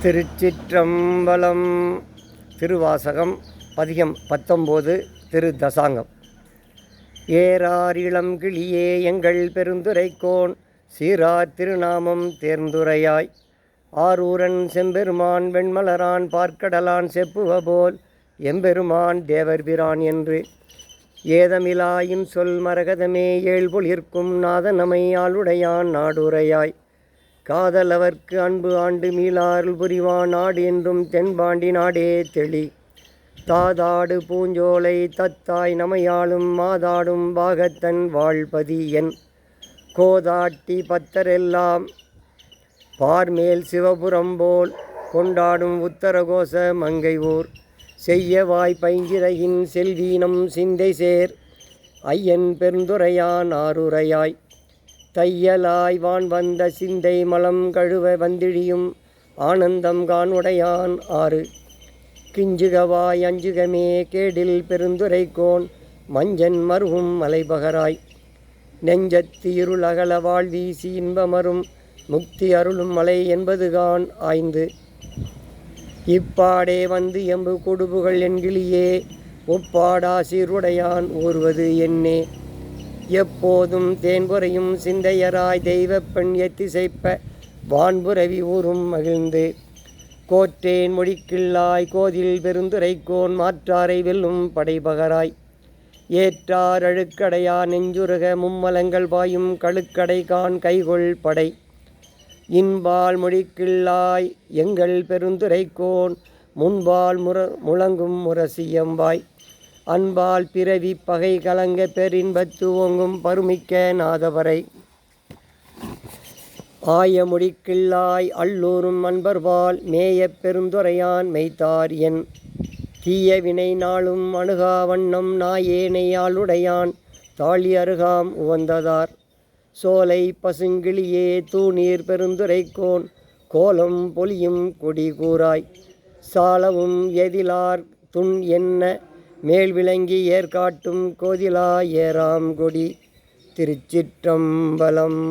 திருச்சிற்றம்பலம். திருவாசகம் பதிகம் 19. திரு தசாங்கம். ஏறார் இளம் கிளியே எங்கள் பெருந்துரைக்கோன் சீரார் திருநாமம் தேர்ந்துரையாய் ஆரூரன் செம்பெருமான் வெண்மலரான் பார்க்கடலான் செப்புவபோல் எம்பெருமான் தேவர்பிரான் என்று ஏதமிலாயின் சொல் மரகதமே ஏழ்பொழிற்கும் நாதனமை ஆளுடையான் நாடுரையாய் காதலவர்க்கு அன்பு ஆண்டு மீளாருள் புரிவான் நாடு என்றும் தென்பாண்டி நாடே தெளி தாதாடு பூஞ்சோலை தத்தாய் நமையாளும் மாதாடும் பாகத்தன் வாழ்பதி என் கோதாட்டி பத்தரெல்லாம் பார்மேல் சிவபுரம் போல் கொண்டாடும் உத்தரகோச மங்கை ஊர் செய்யவாய் பைஞ்சிறையின் செல்வீனம் சிந்தை சேர் ஐயன் பெருந்துரையான் ஆருரையாய் தையலாய் வான் வந்த சிந்தை மலம் கழுவ வந்திழியும் ஆனந்தம் காணுடையான் ஆறு கிஞ்சுகவாய் அஞ்சுகமே கேடில் பெருந்துரைக்கோன் மஞ்சன் மருவும் மலைபகராய் நெஞ்சத்து இருளகல வாழ்வீசி இன்பமரும் முக்தி அருளும் மலை என்பதுகான் ஆய்ந்து இப்பாடே வந்து எம்பு கொடுபுகள் என்கிளியே ஒப்பாடா சீருடையான் ஊர்வது என்னே எப்போதும் தேன்புறையும் சிந்தையராய் தெய்வப்பெண் எத்திசைப்ப வான்புரவி ஊரும் மகிழ்ந்து கோற்றேன் மொழிக்கிள்ளாய் கோதில் பெருந்துரைக்கோன் மாற்றாரை வெல்லும் படைபகராய் ஏற்றார் அழுக்கடையா நெஞ்சுருக மும்மலங்கள் பாயும் கழுக்கடை கான் கைகொள் படை இன்பால் மொழிக்கிள்ளாய் எங்கள் பெருந்துரைக்கோன் முன்பால் முழங்கும் முரசியம்பாய் அன்பால் பிறவி பகை கலங்க பெரின்பத்து ஓங்கும் பருமிக்க நாதவரை ஆயமுடிக்கிள்ளாய் அல்லூரும் அன்பர்பால் மேய பெருந்துரையான் மெய்த்தார் என் தீய வினை நாளும் அணுகா வண்ணம் நாயேனை ஆளுடையான் தாழி அருகாம் உவந்ததார் சோலை பசுங்கிளியே தூணீர் பெருந்துரைக்கோன் கோலம் பொலியும் கொடி கூறாய் சாலவும் எதிலார் துன் என்ன மேல் விளங்கி ஏற்காட்டும் கோதிலா ஏறாம் கொடி. திருச்சிற்றம்பலம்.